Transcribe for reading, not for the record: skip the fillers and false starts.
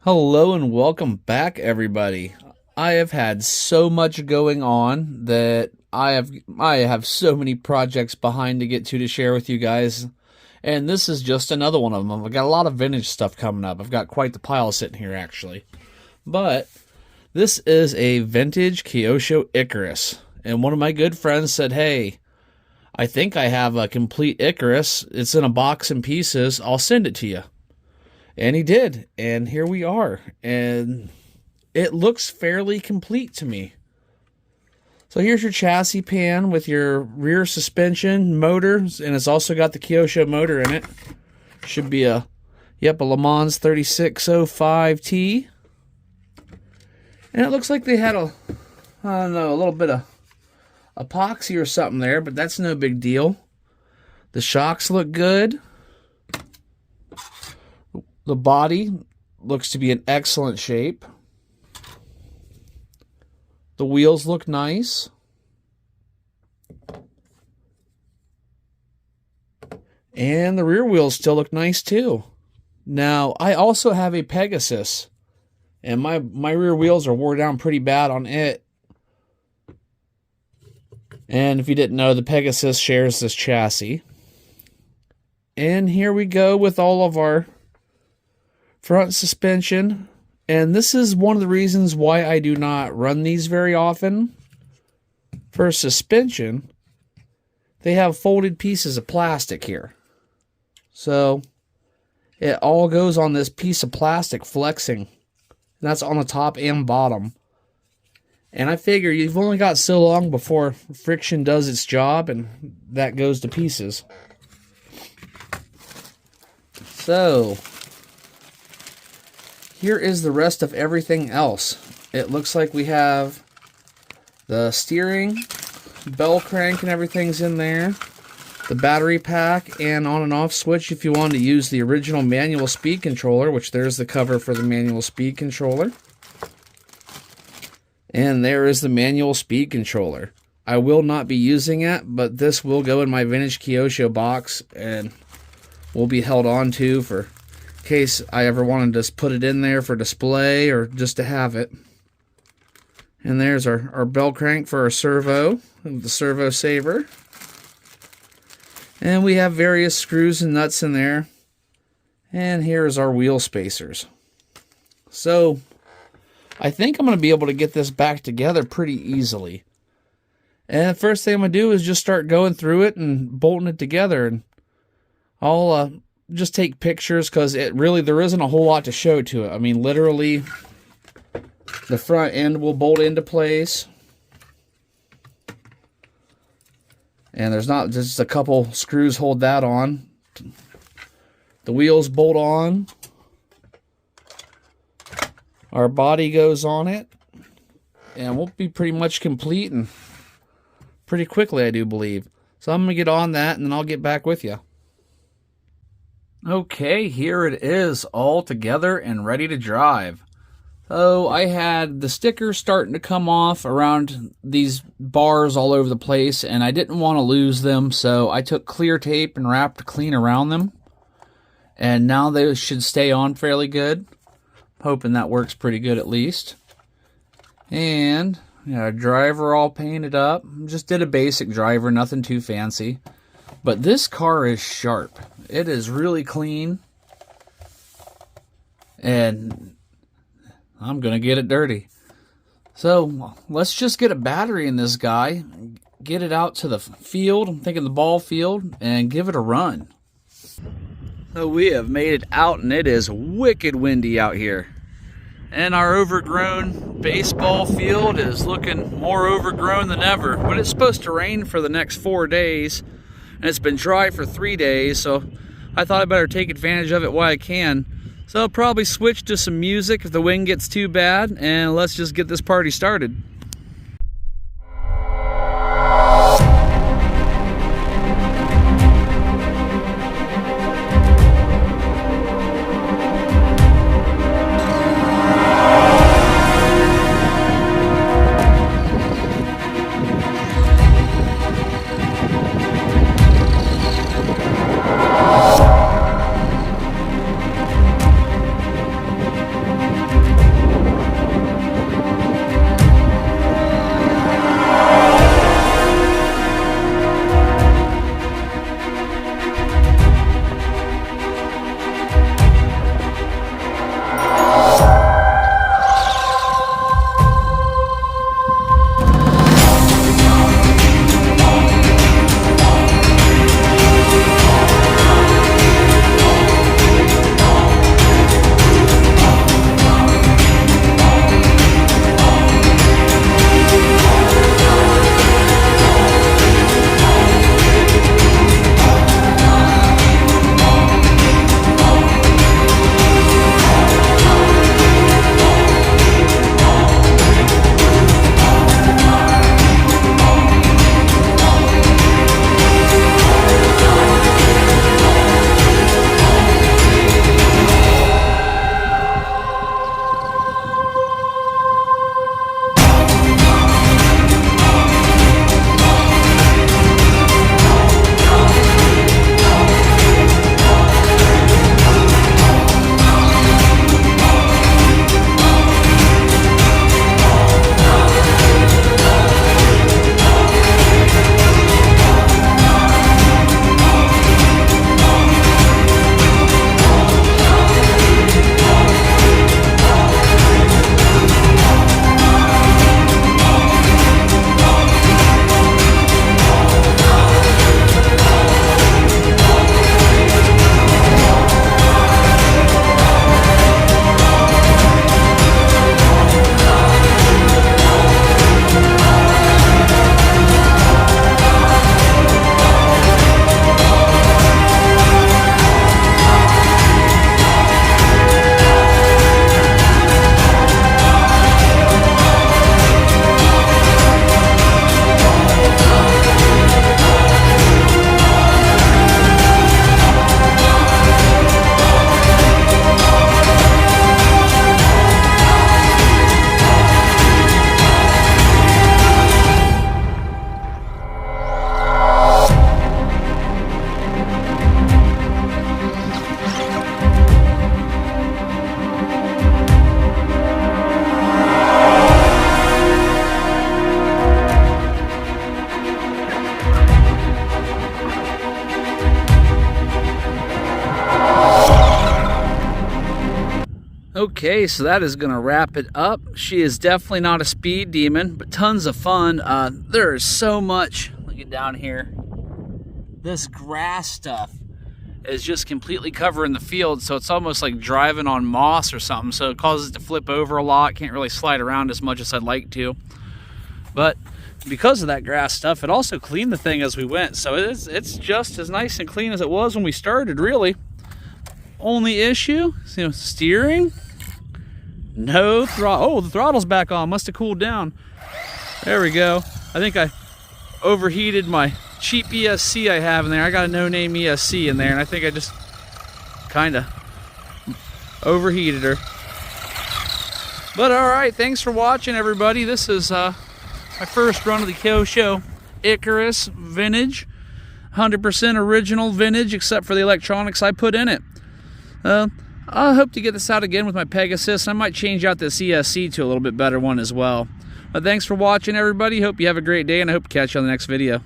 Hello and welcome back, everybody. I have had so much going on that I have so many projects behind to get to share with you guys, and this is just another one of them. I've got a lot of vintage stuff coming up. I've got quite the pile sitting here actually, but this is a vintage Kyosho Icarus, and one of my good friends said, "Hey, I think I have a complete Icarus. It's in a box in pieces. I'll send it to you." And he did, and here we are, and it looks fairly complete to me. So here's your chassis pan with your rear suspension, motors, and it's also got the Kyosho motor in it. Should be a Le Mans 3605T. And it looks like they had a little bit of epoxy or something there, but that's no big deal. The shocks look good. The body looks to be in excellent shape. The wheels look nice. And the rear wheels still look nice too. Now, I also have a Pegasus, and my rear wheels are wore down pretty bad on it. And if you didn't know, the Pegasus shares this chassis. And here we go with all of our front suspension, and this is one of the reasons why I do not run these very often. For suspension, they have folded pieces of plastic here, so it all goes on this piece of plastic flexing, and that's on the top and bottom. And I figure you've only got so long before friction does its job and that goes to pieces. So here is the rest of everything else. It looks like we have the steering, bell crank and everything's in there. The battery pack and on and off switch if you want to use the original manual speed controller, which there's the cover for the manual speed controller. And there is the manual speed controller. I will not be using it, but this will go in my vintage Kyosho box and will be held on to for case I ever wanted to just put it in there for display or just to have it. And there's our bell crank for our servo, the servo saver. And we have various screws and nuts in there. And here's our wheel spacers. So I think I'm going to be able to get this back together pretty easily. And the first thing I'm going to do is just start going through it and bolting it together. And I'll just take pictures because there isn't a whole lot to show to it. I mean, literally, the front end will bolt into place. And there's not just a couple screws hold that on. The wheels bolt on. Our body goes on it. And we'll be pretty much complete and pretty quickly, I do believe. So I'm going to get on that and then I'll get back with you. Okay, here it is all together and ready to drive. So I had the stickers starting to come off around these bars all over the place, and I didn't want to lose them, so I took clear tape and wrapped clean around them. And now they should stay on fairly good. Hoping that works pretty good at least. And driver all painted up. Just did a basic driver, nothing too fancy. But this car is sharp. It is really clean. And I'm going to get it dirty. So let's just get a battery in this guy. Get it out to the field. I'm thinking the ball field. And give it a run. So we have made it out and it is wicked windy out here. And our overgrown baseball field is looking more overgrown than ever. But it's supposed to rain for the next 4 days. And it's been dry for 3 days, so I thought I better take advantage of it while I can. So I'll probably switch to some music if the wind gets too bad, and let's just get this party started. Okay, so that is going to wrap it up. She is definitely not a speed demon, but tons of fun. There is so much. Look at down here. This grass stuff is just completely covering the field, so it's almost like driving on moss or something, so it causes it to flip over a lot. Can't really slide around as much as I'd like to. But because of that grass stuff, it also cleaned the thing as we went, so it's just as nice and clean as it was when we started, really. Only issue, steering. No throttle. Oh, the throttle's back on. Must have cooled down. There we go. I think I overheated my cheap ESC I have in there. I got a no-name ESC in there, and I think I just kind of overheated her. But alright, thanks for watching, everybody. This is my first run of the Kyosho Icuris vintage. 100% original vintage, except for the electronics I put in it. I hope to get this out again with my Pegasus. I might change out this ESC to a little bit better one as well. But thanks for watching, everybody. Hope you have a great day, and I hope to catch you on the next video.